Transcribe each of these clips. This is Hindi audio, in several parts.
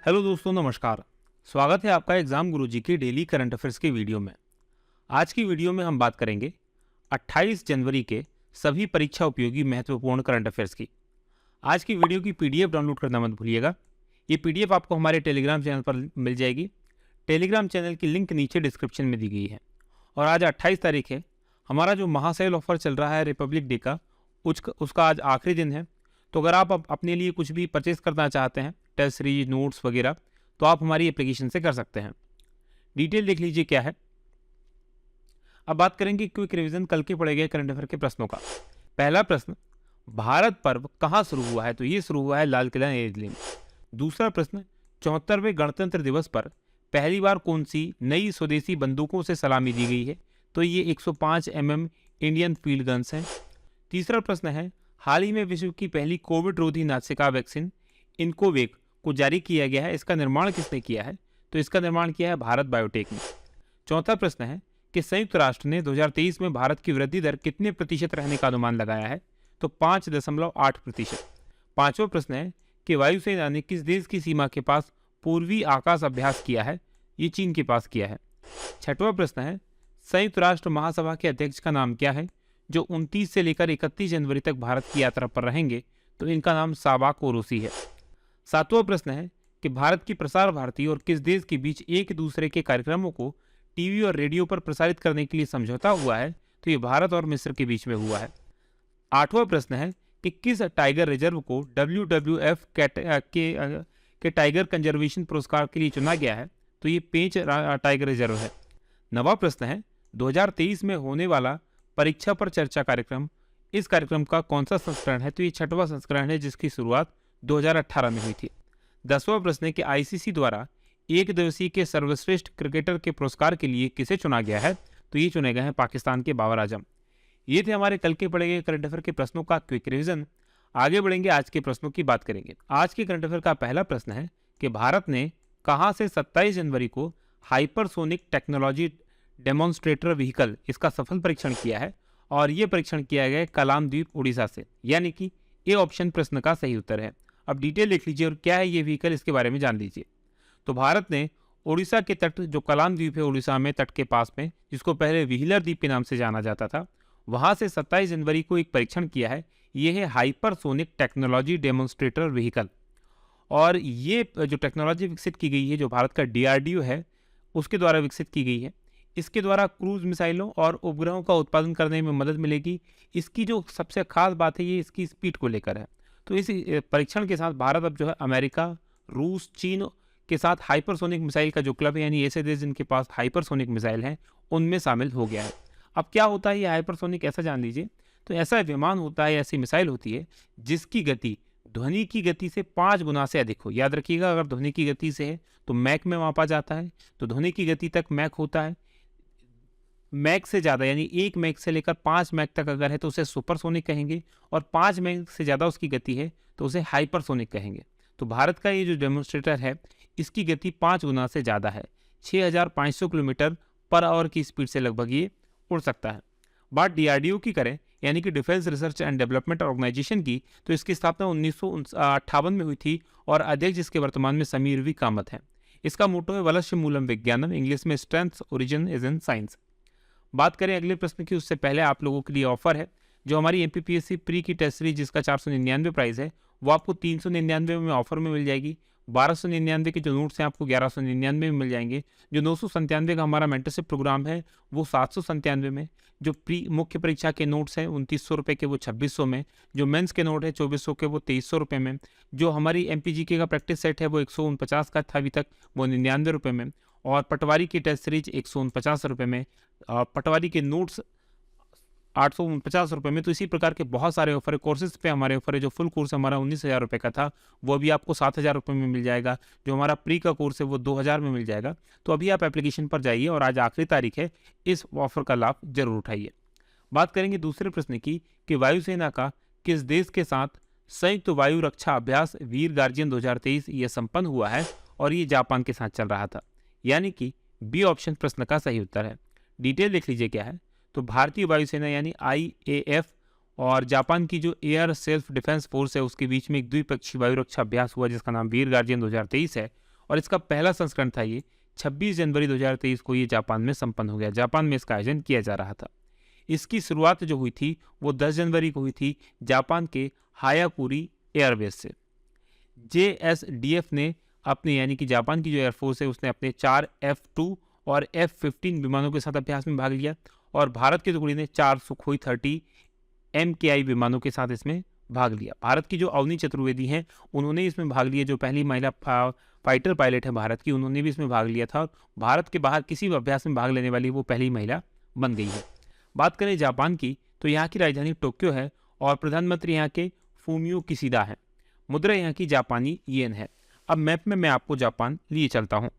हेलो दोस्तों, नमस्कार। स्वागत है आपका एग्जाम गुरुजी की डेली करंट अफेयर्स की वीडियो में। आज की वीडियो में हम बात करेंगे 28 जनवरी के सभी परीक्षा उपयोगी महत्वपूर्ण करंट अफेयर्स की। आज की वीडियो की पीडीएफ डाउनलोड करना मत भूलिएगा। ये पीडीएफ आपको हमारे टेलीग्राम चैनल पर मिल जाएगी। टेलीग्राम चैनल की लिंक नीचे डिस्क्रिप्शन में दी गई है। और आज 28 तारीख है। हमारा जो महासेल ऑफर चल रहा है रिपब्लिक डे का, उसका आज आखिरी दिन है। तो अगर आप अपने लिए कुछ भी परचेस करना चाहते हैं, टेस्ट सीरीज, नोट्स वगैरह, तो आप हमारी एप्लीकेशन से कर सकते हैं। डिटेल देख लीजिए क्या है। अब बात करेंगे क्विक रिवीजन कल के पढ़े गए करंट अफेयर के प्रश्नों का। पहला प्रश्न, भारत पर्व कहाँ शुरू हुआ है? तो ये शुरू हुआ है लाल किला नई दिल्ली में। दूसरा प्रश्न, 74वें गणतंत्र दिवस पर पहली बार कौन सी नई स्वदेशी बंदूकों से सलामी दी गई है? तो ये 105 mm इंडियन फील्ड गन्स हैं। तीसरा प्रश्न है, हाल ही में विश्व की पहली कोविड रोधी नासिका वैक्सीन इनकोवेक को जारी किया गया है। इसका निर्माण किसने किया है? तो इसका निर्माण किया है भारत बायोटेक ने। चौथा प्रश्न है कि संयुक्त राष्ट्र ने 2023 में भारत की वृद्धि दर कितने प्रतिशत रहने का अनुमान लगाया है? तो 5.8%। पांचवा प्रश्न है कि वायुसेना ने किस देश की सीमा के पास पूर्वी आकाश अभ्यास किया है? ये चीन के पास किया है। छठवां प्रश्न है, संयुक्त राष्ट्र महासभा के अध्यक्ष का नाम क्या है जो 29 से लेकर 31 जनवरी तक भारत की यात्रा पर रहेंगे? तो इनका नाम साबाक ओरोसी है। सातवां प्रश्न है कि भारत की प्रसार भारती और किस देश के बीच एक दूसरे के कार्यक्रमों को टीवी और रेडियो पर प्रसारित करने के लिए समझौता हुआ है? तो ये भारत और मिस्र के बीच में हुआ है। आठवां प्रश्न है कि किस टाइगर रिजर्व को WWF के टाइगर कंजर्वेशन पुरस्कार के लिए चुना गया है? तो ये पेंच टाइगर रिजर्व है। नवा प्रश्न है, 2023 में होने वाला परीक्षा पर चर्चा कार्यक्रम, इस कार्यक्रम का कौन सा संस्करण है? तो ये 6वां संस्करण है जिसकी शुरुआत 2018 में हुई थी। 10वां प्रश्न है कि आईसीसी द्वारा एक दिवसीय के सर्वश्रेष्ठ क्रिकेटर के पुरस्कार के लिए किसे चुना गया है? तो ये चुने गए हैं पाकिस्तान के बाबर आजम। ये थे हमारे कल के पढ़े गए करंट अफेयर के प्रश्नों का क्विक रिवीजन। आगे बढ़ेंगे, आज के प्रश्नों की बात करेंगे। आज के करंट अफेयर का पहला प्रश्न है कि भारत ने कहां से 27 जनवरी को हाइपरसोनिक टेक्नोलॉजी डेमोन्स्ट्रेटर व्हीकल इसका सफल परीक्षण किया है? और ये परीक्षण किया गया कलाम द्वीप उड़ीसा से, यानी कि ए ऑप्शन प्रश्न का सही उत्तर है। अब डिटेल लिख लीजिए और क्या है ये व्हीकल, इसके बारे में जान लीजिए। तो भारत ने उड़ीसा के तट, जो कलाम द्वीप है उड़ीसा में तट के पास में, जिसको पहले व्हीलर द्वीप के नाम से जाना जाता था, वहां से 27 जनवरी को एक परीक्षण किया है। ये है हाइपरसोनिक टेक्नोलॉजी डेमोन्स्ट्रेटर व्हीकल। और ये जो टेक्नोलॉजी विकसित की गई है, जो भारत का DRDO है उसके द्वारा विकसित की गई है। इसके द्वारा क्रूज मिसाइलों और उपग्रहों का उत्पादन करने में मदद मिलेगी। इसकी जो सबसे खास बात है ये इसकी स्पीड को लेकर है। तो इस परीक्षण के साथ भारत अब जो है अमेरिका, रूस, चीन के साथ हाइपरसोनिक मिसाइल का जो क्लब है, यानी ऐसे देश जिनके पास हाइपरसोनिक मिसाइल हैं, उनमें शामिल हो गया है। अब क्या होता है ये हाइपरसोनिक, ऐसा जान लीजिए। तो ऐसा विमान होता है, ऐसी मिसाइल होती है जिसकी गति ध्वनि की गति से 5 गुना से अधिक हो। याद रखिएगा, अगर ध्वनि की गति से है तो मैक में मापा जाता है। तो ध्वनि की गति तक मैक होता है। मैक से ज़्यादा, यानी 1 मैक से लेकर 5 मैक तक अगर है तो उसे सुपरसोनिक कहेंगे, और 5 मैक से ज़्यादा उसकी गति है तो उसे हाइपरसोनिक कहेंगे। तो भारत का ये जो डेमोन्स्ट्रेटर है इसकी गति 5 गुना से ज़्यादा है। 6500 किलोमीटर पर आवर की स्पीड से लगभग ये उड़ सकता है। बात DRDO की करें, यानी कि defence research and development organisation की, तो इसकी स्थापना 1958 में हुई थी और अध्यक्ष इसके वर्तमान में समीर वी कामत हैं। इसका मोटो है वलस्य मूलम विज्ञानम, इंग्लिश में strength origin is in science. बात करें अगले प्रश्न की, उससे पहले आप लोगों के लिए ऑफर है। जो हमारी MPPSC प्री की टेस्ट सीरीज जिसका 499 प्राइस है, वो आपको 399 में ऑफर में मिल जाएगी। 1299 के जो नोट्स हैं आपको 1199 में मिल जाएंगे। जो 997 का हमारा मेंटरशिप प्रोग्राम है वो 797 में। जो प्री मुख्य परीक्षा के नोट्स हैं 2900 रुपये के, वो 2600 में। जो मेंस के नोट है 2400 के, वो 2300 रुपये में। जो हमारी MPGK का प्रैक्टिस सेट है वो 149 का था अभी तक, वो 99 रुपये में। और पटवारी की टेस्ट सीरीज 149 रुपये में। पटवारी के नोट्स 849 रुपये में। तो इसी प्रकार के बहुत सारे ऑफर है। कोर्सेज पे हमारे ऑफर है। जो फुल कोर्स हमारा 19,000 रुपये का था वो अभी आपको 7,000 रुपये में मिल जाएगा। जो हमारा प्री का कोर्स है वो 2,000 में मिल जाएगा। तो अभी आप एप्लीकेशन पर जाइए और आज आखिरी तारीख है, इस ऑफर का लाभ जरूर उठाइए। बात करेंगे दूसरे प्रश्न की कि वायुसेना का किस देश के साथ संयुक्त वायु रक्षा अभ्यास वीर गार्जियन 2023 ये संपन्न हुआ है? और ये जापान के साथ चल रहा था, यानी कि बी ऑप्शन प्रश्न का सही उत्तर है। डिटेल देख लीजिए क्या है। तो भारतीय वायुसेना यानी IAF और जापान की जो एयर सेल्फ डिफेंस फोर्स है उसके बीच में एक द्विपक्षीय वायु रक्षा अभ्यास हुआ जिसका नाम वीर गार्जियन 2023 है। और इसका पहला संस्करण था ये 26 जनवरी 2023 को ये जापान में संपन्न हो गया। जापान में इसका आयोजन किया जा रहा था। इसकी शुरुआत जो हुई थी वो 10 जनवरी को हुई थी जापान के हायाकुरी एयरबेस से। JSDF ने अपने यानी कि जापान की जो एयरफोर्स है उसने अपने 4 F-2 और F-15 विमानों के साथ अभ्यास में भाग लिया और भारत की टुकड़ी ने 4 सुखोई 30 MKI विमानों के साथ इसमें भाग लिया। भारत की जो अवनी चतुर्वेदी हैं उन्होंने इसमें भाग लिया, जो पहली महिला फाइटर पायलट है भारत की, उन्होंने भी इसमें भाग लिया था और भारत के बाहर किसी भी अभ्यास में भाग लेने वाली वो पहली महिला बन गई है। बात करें जापान की तो यहाँ की राजधानी टोक्यो है और प्रधानमंत्री यहाँ के फूमियो किशिदा है। मुद्रा यहाँ की जापानी येन है। अब मैप में मैं आपको जापान लिए चलता हूँ।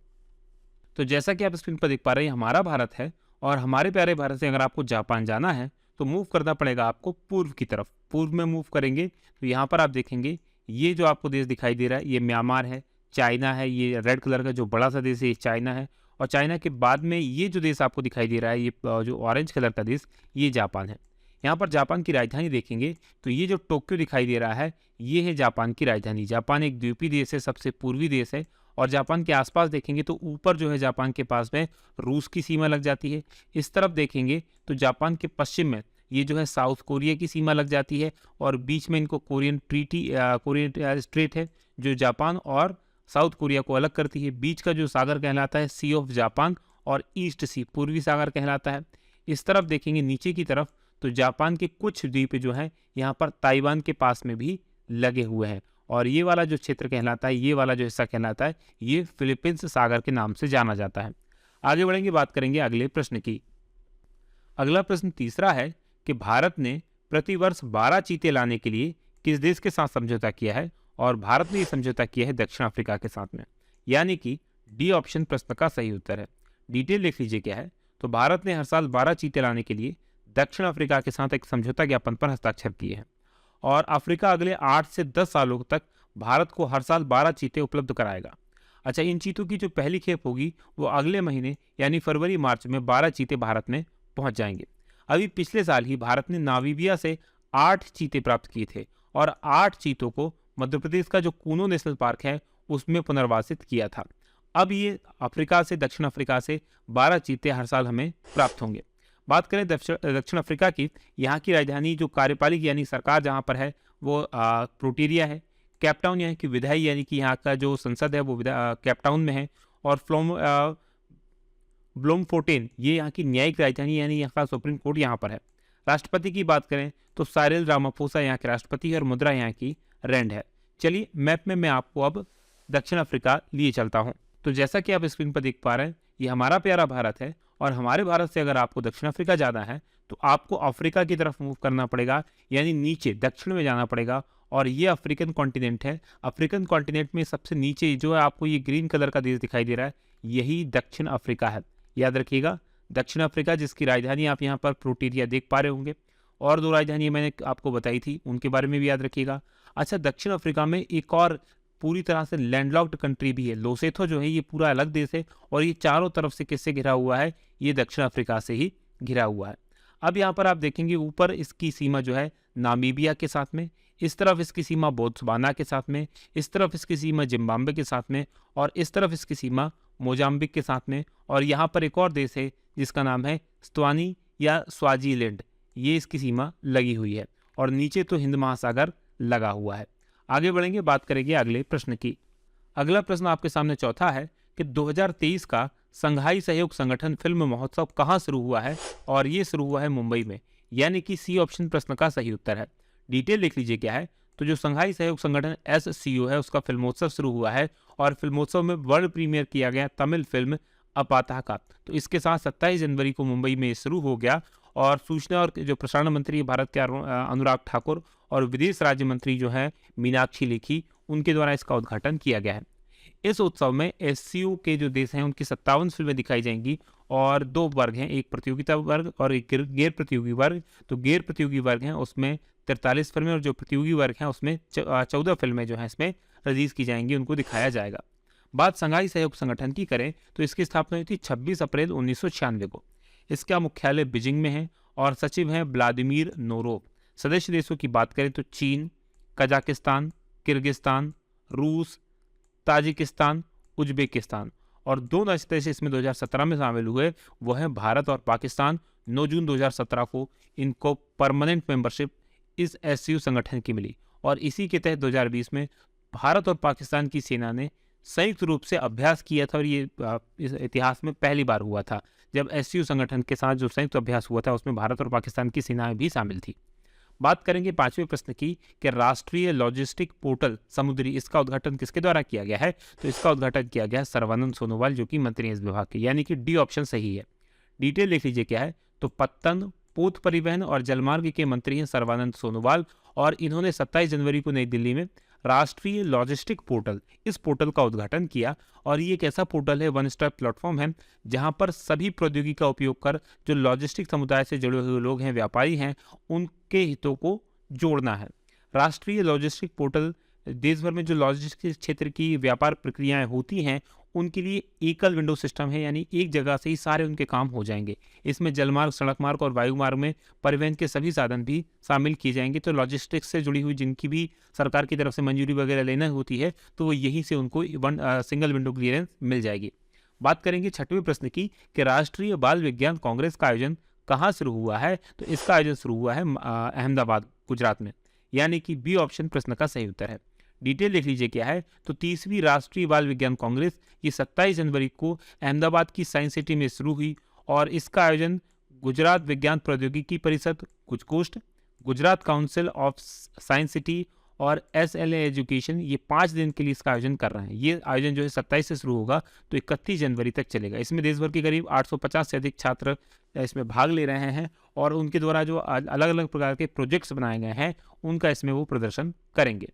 तो जैसा कि आप स्क्रीन पर देख पा रहे हैं हमारा भारत है और हमारे प्यारे भारत से अगर आपको जापान जाना है तो मूव करना पड़ेगा आपको पूर्व की तरफ। पूर्व में मूव करेंगे तो यहाँ पर आप देखेंगे ये जो आपको देश दिखाई दे रहा है ये म्यांमार है, चाइना है, ये रेड कलर का जो बड़ा सा देश है ये चाइना है और चाइना के बाद में ये जो देश आपको दिखाई दे रहा है ये जो ऑरेंज कलर का देश ये जापान है। यहाँ पर जापान की राजधानी देखेंगे तो ये जो टोक्यो दिखाई दे रहा है ये है जापान की राजधानी। जापान एक द्वीपीय देश है, सबसे पूर्वी देश है और जापान के आसपास देखेंगे तो ऊपर जो है जापान के पास में रूस की सीमा लग जाती है। इस तरफ देखेंगे तो जापान के पश्चिम में ये जो है साउथ कोरिया की सीमा लग जाती है और बीच में इनको कोरियन स्ट्रेट है जो जापान और साउथ कोरिया को अलग करती है। बीच का जो सागर कहलाता है सी ऑफ जापान और ईस्ट सी पूर्वी सागर कहलाता है। इस तरफ देखेंगे नीचे की तरफ तो जापान के कुछ द्वीप जो हैं यहाँ पर ताइवान के पास में भी लगे हुए हैं और ये वाला जो क्षेत्र कहलाता है, ये वाला जो हिस्सा कहलाता है, ये फिलीपींस सागर के नाम से जाना जाता है। आगे बढ़ेंगे, बात करेंगे अगले प्रश्न की। अगला प्रश्न तीसरा है कि भारत ने प्रतिवर्ष 12 चीते लाने के लिए किस देश के साथ समझौता किया है और भारत ने ये समझौता किया है दक्षिण अफ्रीका के साथ में, यानी कि डी ऑप्शन प्रश्न का सही उत्तर है। डिटेल लिख लीजिए क्या है। तो भारत ने हर साल 12 चीते लाने के लिए दक्षिण अफ्रीका के साथ एक समझौता ज्ञापन पर हस्ताक्षर किए हैं और अफ्रीका अगले 8 से 10 सालों तक भारत को हर साल 12 चीते उपलब्ध कराएगा। अच्छा, इन चीतों की जो पहली खेप होगी वो अगले महीने यानी फरवरी मार्च में 12 चीते भारत में पहुंच जाएंगे। अभी पिछले साल ही भारत ने नामीबिया से 8 चीते प्राप्त किए थे और 8 चीतों को मध्य प्रदेश का जो कूनो नेशनल पार्क है उसमें पुनर्वासित किया था। अब ये अफ्रीका से दक्षिण अफ्रीका से 12 चीते हर साल हमें प्राप्त होंगे। बात करें दक्षिण अफ्रीका की, यहाँ की राजधानी जो कार्यपालिका यानी सरकार जहाँ पर है वो प्रोटेरिया है। कैपटाउन यहाँ की विधायी यानी कि यहाँ का जो संसद है वो कैपटाउन में है और ब्लोमफोटेन ये यहाँ की न्यायिक राजधानी यानी यहाँ का सुप्रीम कोर्ट यहाँ पर है। राष्ट्रपति की बात करें तो साइरिल रामाफोसा यहाँ के राष्ट्रपति है और मुद्रा यहाँ की रैंड है। चलिए मैप में मैं आपको अब दक्षिण अफ्रीका लिए चलता हूँ। तो जैसा कि आप स्क्रीन पर देख पा रहे हैं ये हमारा प्यारा भारत है और हमारे भारत से अगर आपको दक्षिण अफ्रीका जाना है तो आपको अफ्रीका की तरफ मूव करना पड़ेगा, यानी नीचे दक्षिण में जाना पड़ेगा और ये अफ्रीकन कॉन्टिनेंट है। अफ्रीकन कॉन्टिनेंट में सबसे नीचे जो है आपको ये ग्रीन कलर का देश दिखाई दे रहा है यही दक्षिण अफ्रीका है। याद रखिएगा दक्षिण अफ्रीका जिसकी राजधानी आप यहाँ पर प्रोटेरिया देख पा रहे होंगे और 2 राजधानी मैंने आपको बताई थी उनके बारे में भी याद रखिएगा। अच्छा, दक्षिण अफ्रीका में एक और पूरी तरह से लैंडलॉक्ड कंट्री भी है। लोसेथो जो है ये पूरा अलग देश है और ये चारों तरफ से किससे घिरा हुआ है, ये दक्षिण अफ्रीका से ही घिरा हुआ है। अब यहाँ पर आप देखेंगे ऊपर इसकी सीमा जो है नामीबिया के साथ में, इस तरफ इसकी सीमा बोत्सवाना के साथ में, इस तरफ इसकी सीमा जिम्बाब्वे के साथ में और इस तरफ इसकी सीमा मोजाम्बिक के साथ में और यहाँ पर एक और देश है जिसका नाम है स्वानी या स्वाजीलैंड, ये इसकी सीमा लगी हुई है और नीचे तो हिंद महासागर लगा हुआ है। आगे बढ़ेंगे, बात करेंगे अगले प्रश्न की। अगला प्रश्न आपके सामने चौथा है कि 2023 का संघाई सहयोग संगठन फिल्म महोत्सव कहाँ शुरू हुआ है और ये शुरू हुआ है मुंबई में, यानी कि सी ऑप्शन प्रश्न का सही उत्तर है। डिटेल लिख लीजिए क्या है। तो जो संघाई सहयोग संगठन SCO है उसका फिल्मोत्सव शुरू हुआ है और फिल्मोत्सव में वर्ल्ड प्रीमियर किया गया तमिल फिल्म अपाता का। तो इसके साथ 27 जनवरी को मुंबई में शुरू हो गया और सूचना और जो प्रसारण मंत्री भारत के अनुराग ठाकुर और विदेश राज्य मंत्री जो है मीनाक्षी लेखी उनके द्वारा इसका उद्घाटन किया गया है। इस उत्सव में SCO के जो देश हैं उनकी 57 फिल्में दिखाई जाएंगी और 2 वर्ग हैं, एक प्रतियोगिता वर्ग और एक गैर प्रतियोगी वर्ग। तो गैर प्रतियोगी वर्ग हैं उसमें 43 फिल्में और जो प्रतियोगी वर्ग हैं उसमें 14 फिल्में जो हैं इसमें रिलीज की जाएंगी, उनको दिखाया जाएगा। बात संघाई सहयोग संगठन की करें तो इसकी स्थापना हुई थी 26 अप्रैल 1996 को। इसका मुख्यालय बीजिंग में है और सचिव हैं व्लादिमीर नोरोव। सदस्य देशों की बात करें तो चीन, कजाकिस्तान, किर्गिस्तान, रूस, ताजिकिस्तान, उज्बेकिस्तान, और 2 नए देश इसमें 2017 में शामिल हुए, वो हैं भारत और पाकिस्तान। 9 जून 2017 को इनको परमानेंट मेंबरशिप इस एससीओ संगठन की मिली, और इसी के तहत 2020 में भारत और पाकिस्तान की सेना ने संयुक्त रूप से अभ्यास किया था, और ये इस इतिहास में पहली बार हुआ था जब एससीओ संगठन के साथ जो संयुक्त अभ्यास हुआ था उसमें भारत और पाकिस्तान की सेनाएं भी शामिल थी। बात करेंगे 5वें प्रश्न की कि राष्ट्रीय लॉजिस्टिक पोर्टल समुद्री, इसका उद्घाटन किसके द्वारा किया गया है? तो इसका उद्घाटन किया गया है सर्बानंद सोनोवाल, जो कि मंत्री हैं इस विभाग के, यानी कि डी ऑप्शन सही है। डिटेल लिख लीजिए क्या है, तो पत्तन, पोत परिवहन और जलमार्ग के मंत्री हैं सर्बानंद सोनोवाल, और इन्होंने 27 जनवरी को नई दिल्ली में राष्ट्रीय लॉजिस्टिक पोर्टल, इस पोर्टल का उद्घाटन किया। और ये एक ऐसा पोर्टल है, वन स्टॉप प्लेटफॉर्म है, जहां पर सभी प्रौद्योगिकी का उपयोग कर जो लॉजिस्टिक समुदाय से जुड़े हुए लोग हैं, व्यापारी हैं, उनके हितों को जोड़ना है। राष्ट्रीय लॉजिस्टिक पोर्टल देश भर में जो लॉजिस्टिक क्षेत्र की व्यापार प्रक्रियाएं होती हैं उनके लिए एकल विंडो सिस्टम है, यानी एक जगह से ही सारे उनके काम हो जाएंगे। इसमें जलमार्ग, सड़क मार्ग और वायु मार्ग में परिवहन के सभी साधन भी शामिल किए जाएंगे। तो लॉजिस्टिक्स से जुड़ी हुई जिनकी भी सरकार की तरफ से मंजूरी वगैरह लेना होती है तो वो यहीं से उनको सिंगल विंडो क्लियरेंस मिल जाएगी। बात करेंगे 6वें प्रश्न की कि राष्ट्रीय बाल विज्ञान कांग्रेस का आयोजन कहाँ शुरू हुआ है? तो इसका आयोजन शुरू हुआ है अहमदाबाद, गुजरात में, यानी कि बी ऑप्शन प्रश्न का सही उत्तर है। डिटेल लिख लीजिए क्या है, तो 30वीं राष्ट्रीय बाल विज्ञान कांग्रेस ये 27 जनवरी को अहमदाबाद की साइंस सिटी में शुरू हुई, और इसका आयोजन गुजरात विज्ञान प्रौद्योगिकी परिषद गुजकोस्ट, Gujarat council of science city और SLA एजुकेशन, ये 5 दिन के लिए इसका आयोजन कर रहे हैं। ये आयोजन जो है 27 से शुरू होगा तो 31 जनवरी तक चलेगा। इसमें देश भर के करीब 850 से अधिक छात्र इसमें भाग ले रहे हैं, और उनके द्वारा जो अलग अलग प्रकार के प्रोजेक्ट्स बनाए गए हैं उनका इसमें वो प्रदर्शन करेंगे।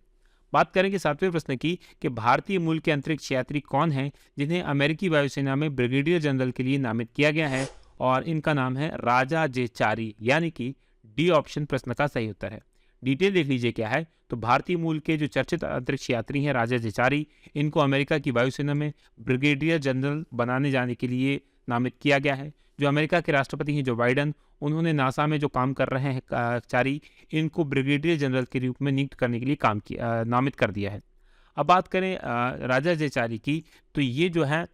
बात करेंगे 7वें प्रश्न की कि भारतीय मूल के अंतरिक्ष यात्री कौन हैं जिन्हें अमेरिकी वायुसेना में ब्रिगेडियर जनरल के लिए नामित किया गया है? और इनका नाम है राजा जेचारी, यानी कि डी ऑप्शन प्रश्न का सही उत्तर है। डिटेल देख लीजिए क्या है, तो भारतीय मूल के जो चर्चित अंतरिक्ष यात्री हैं राजा जेचारी, इनको अमेरिका की वायुसेना में ब्रिगेडियर जनरल बनाने जाने के लिए नामित किया गया है। जो अमेरिका के राष्ट्रपति हैं जो बाइडन, उन्होंने नासा में जो काम कर रहे हैं कर्मचारी, इनको ब्रिगेडियर जनरल के रूप में नियुक्त करने के लिए नामित कर दिया है। अब बात करें राजा जेचारी की, तो ये जो है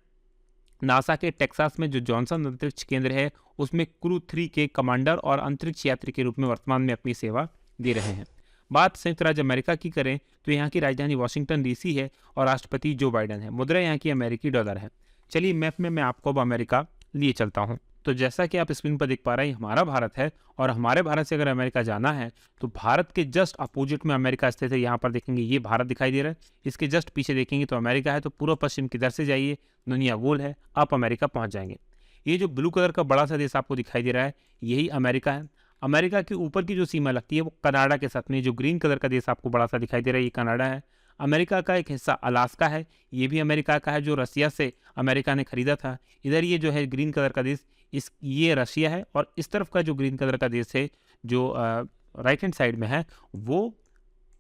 नासा के टेक्सास में जो जॉनसन अंतरिक्ष केंद्र है उसमें क्रू 3 के कमांडर और अंतरिक्ष यात्री के रूप में वर्तमान में अपनी सेवा दे रहे हैं। बात संयुक्त राज्य अमेरिका की करें तो यहाँ की राजधानी वाशिंगटन DC है और राष्ट्रपति जो बाइडन है। मुद्रा यहाँ की अमेरिकी डॉलर है। चलिए मैप में मैं आपको अब अमेरिका लिए चलता हूँ। तो जैसा कि आप स्क्रीन पर देख पा रहे हैं, हमारा भारत है, और हमारे भारत से अगर अमेरिका जाना है तो भारत के जस्ट अपोजिट में अमेरिका स्थित है। यहाँ पर देखेंगे ये भारत दिखाई दे रहा है, इसके जस्ट पीछे देखेंगे तो अमेरिका है। तो पूर्व पश्चिम किधर से जाइए, दुनिया गोल है, आप अमेरिका पहुँच जाएंगे। ये जो ब्लू कलर का बड़ा सा देश आपको दिखाई दे रहा है यही अमेरिका है। अमेरिका के ऊपर की जो सीमा लगती है वो कनाडा के साथ में, जो ग्रीन कलर का देश आपको बड़ा सा दिखाई दे रहा है ये कनाडा है। अमेरिका का एक हिस्सा अलास्का है, ये भी अमेरिका का है, जो रसिया से अमेरिका ने खरीदा था। इधर ये जो है ग्रीन कलर का देश ये रशिया है, और इस तरफ का जो ग्रीन कलर का देश है जो राइट हैंड साइड में है वो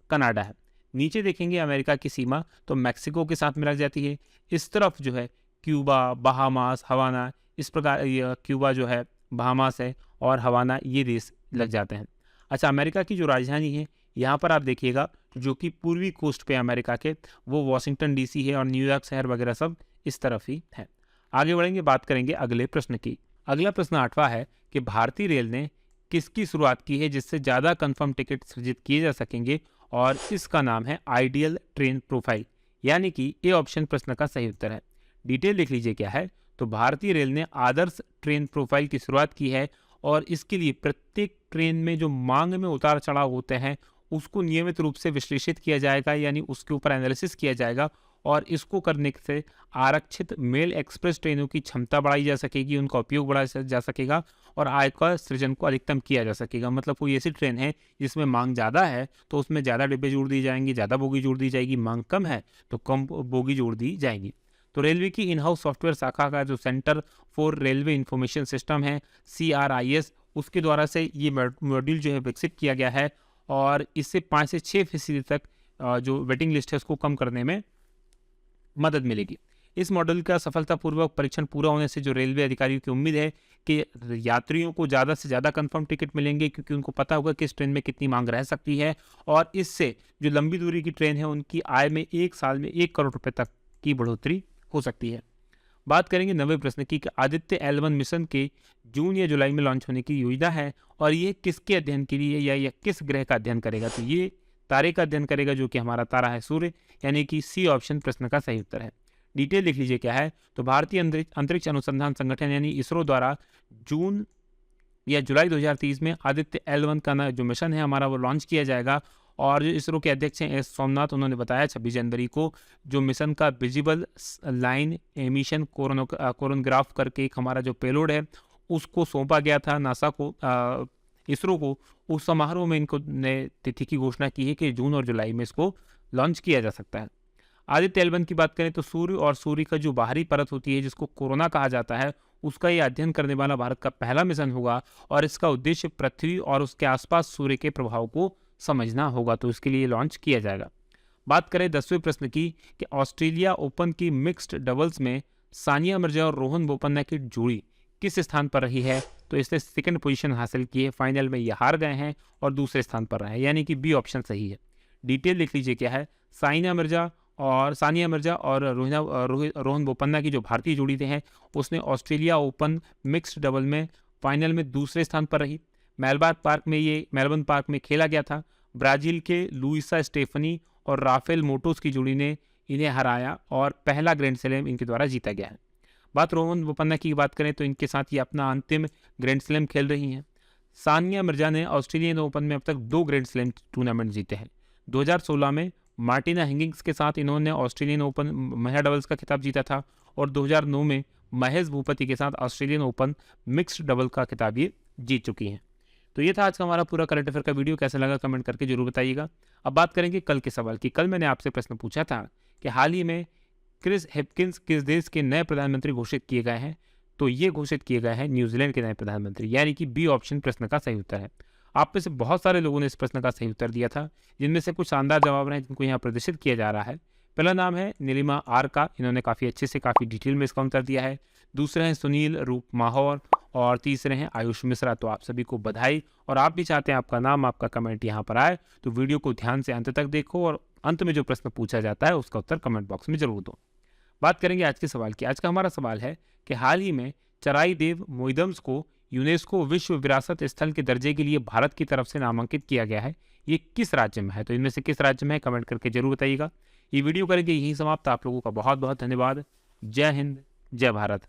कनाडा है। नीचे देखेंगे अमेरिका की सीमा तो मैक्सिको के साथ में लग जाती है। इस तरफ जो है क्यूबा, बहामास, हवाना, इस प्रकार क्यूबा जो है, बहामास है और हवाना, ये देश लग जाते हैं। अच्छा, अमेरिका की जो राजधानी है यहाँ पर आप देखिएगा जो कि पूर्वी कोस्ट पे अमेरिका के, वो वाशिंगटन DC है, और न्यूयॉर्क शहर वगैरह सब इस तरफ ही है। आगे बढ़ेंगे, बात करेंगे अगले प्रश्न की। अगला प्रश्न 8वां है कि भारतीय रेल ने किसकी शुरुआत की है जिससे ज़्यादा कंफर्म टिकट सृजित किए जा सकेंगे, और इसका नाम है आइडियल ट्रेन प्रोफाइल, यानी कि ए ऑप्शन प्रश्न का सही उत्तर है। डिटेल लिख लीजिए क्या है, तो भारतीय रेल ने आदर्श ट्रेन प्रोफाइल की शुरुआत की है, और इसके लिए प्रत्येक ट्रेन में जो मांग में उतार चढ़ाव होते हैं उसको नियमित रूप से विश्लेषित किया जाएगा, यानी उसके ऊपर एनालिसिस किया जाएगा, और इसको करने से आरक्षित मेल एक्सप्रेस ट्रेनों की क्षमता बढ़ाई जा सकेगी, उनका उपयोग बढ़ाया जा सकेगा, और आय का सृजन को अधिकतम किया जा सकेगा। मतलब कोई ऐसी ट्रेन है जिसमें मांग ज़्यादा है तो उसमें ज़्यादा डिब्बे जोड़ दी जाएंगी, ज़्यादा बोगी जोड़ दी जाएगी, मांग कम है तो कम बोगी जोड़ दी जाएगी। तो रेलवे की इन हाउस सॉफ्टवेयर शाखा का जो centre for railway information system है CRIS, उसके द्वारा से ये मॉड्यूल जो है विकसित किया गया है, और इससे 5 से 6% तक जो वेटिंग लिस्ट है उसको कम करने में मदद मिलेगी। इस मॉडल का सफलतापूर्वक परीक्षण पूरा होने से जो रेलवे अधिकारियों की उम्मीद है कि यात्रियों को ज़्यादा से ज़्यादा कंफर्म टिकट मिलेंगे, क्योंकि उनको पता होगा कि इस ट्रेन में कितनी मांग रह सकती है, और इससे जो लंबी दूरी की ट्रेन है उनकी आय में 1 साल में 1 करोड़ रुपए तक की बढ़ोतरी हो सकती है। बात करेंगे 90वें प्रश्न की कि आदित्य L1 मिशन के जून या जुलाई में लॉन्च होने की योजना है और ये किसके अध्ययन के लिए या किस ग्रह का अध्ययन करेगा? तो ये तारे का अध्ययन करेगा जो कि हमारा तारा है सूर्य, यानी कि सी ऑप्शन प्रश्न का सही उत्तर है। डिटेल लिख लीजिए क्या है। तो भारतीय अंतरिक्ष अनुसंधान संगठन यानी इसरो द्वारा जून या जुलाई 2023 में आदित्य L1 का जो मिशन है हमारा वो लॉन्च किया जाएगा। और जो इसरो के अध्यक्ष हैं एस सोमनाथ, उन्होंने बताया 26 जनवरी को जो मिशन का विजिबल लाइन एमिशन कोरोनोग्राफ करके एक हमारा जो पेलोड है उसको सौंपा गया था नासा को, इसरो को। उस समारोह में इनको ने तिथि की घोषणा की है कि जून और जुलाई में इसको लॉन्च किया जा सकता है। आदित्य L1 की बात करें तो सूर्य और सूर्य का जो बाहरी परत होती है जिसको कोरोना कहा जाता है उसका ये अध्ययन करने वाला भारत का पहला मिशन होगा और इसका उद्देश्य पृथ्वी और उसके आसपास सूर्य के प्रभाव को समझना होगा, तो इसके लिए लॉन्च किया जाएगा। बात करें 10वें प्रश्न की कि ऑस्ट्रेलिया ओपन की मिक्स्ड डबल्स में सानिया मिर्जा और रोहन बोपन्ना की जोड़ी किस स्थान पर रही है? तो इसने सेकंड पोजीशन हासिल की है, फाइनल में ये हार गए हैं और दूसरे स्थान पर रहे, यानी कि बी ऑप्शन सही है। डिटेल लिख लीजिए क्या है। सानिया मिर्जा और रोहन बोपन्ना की जो भारतीय जोड़ी हैं उसने ऑस्ट्रेलिया ओपन मिक्स्ड डबल में फाइनल में दूसरे स्थान पर रही। मेलबर्न पार्क में खेला गया था। ब्राजील के लुइसा स्टेफनी और राफेल मोटोस की जोड़ी ने इन्हें हराया और पहला ग्रैंड स्लैम इनके द्वारा जीता गया है। बात रोहन बोपन्ना की बात करें तो इनके साथ ये अपना अंतिम ग्रैंड स्लैम खेल रही हैं। सानिया मिर्जा ने ऑस्ट्रेलियन ओपन में अब तक 2 ग्रैंड स्लैम टूर्नामेंट जीते हैं। 2016 में मार्टिना हिंगिस के साथ इन्होंने ऑस्ट्रेलियन ओपन महिला डबल्स का खिताब जीता था और 2009 में महेश भूपति के साथ ऑस्ट्रेलियन ओपन मिक्स्ड डबल का खिताब ये जीत चुकी हैं। तो ये था आज का हमारा पूरा करंट अफेयर का वीडियो। कैसा लगा कमेंट करके जरूर बताइएगा। अब बात करेंगे कल के सवाल की। कल मैंने आपसे प्रश्न पूछा था कि हाल ही में क्रिस हिपकिंस किस देश के नए प्रधानमंत्री घोषित किए गए हैं? तो ये घोषित किए गए हैं न्यूजीलैंड के नए प्रधानमंत्री, यानी कि बी ऑप्शन प्रश्न का सही उत्तर है। आप में से बहुत सारे लोगों ने इस प्रश्न का सही उत्तर दिया था, जिनमें से कुछ शानदार जवाब रहे जिनको यहाँ प्रदर्शित किया जा रहा है। पहला नाम है नीलिमा आर का, इन्होंने काफ़ी अच्छे से काफ़ी डिटेल में इसका उत्तर दिया है। दूसरे हैं सुनील रूप माहौर और तीसरे हैं आयुष मिश्रा। तो आप सभी को बधाई। और आप भी चाहते हैं आपका नाम आपका कमेंट यहाँ पर आए तो वीडियो को ध्यान से अंत तक देखो और अंत में जो प्रश्न पूछा जाता है उसका उत्तर कमेंट बॉक्स में जरूर दो। बात करेंगे आज के सवाल की। आज का हमारा सवाल है कि हाल ही में चराई देव मोइदम्स को यूनेस्को विश्व विरासत स्थल के दर्जे के लिए भारत की तरफ से नामांकित किया गया है। ये किस राज्य में है? तो इनमें से किस राज्य में है कमेंट करके जरूर बताइएगा। ये वीडियो करेंगे यही समाप्त। आप लोगों का बहुत बहुत धन्यवाद। जय हिंद, जय भारत।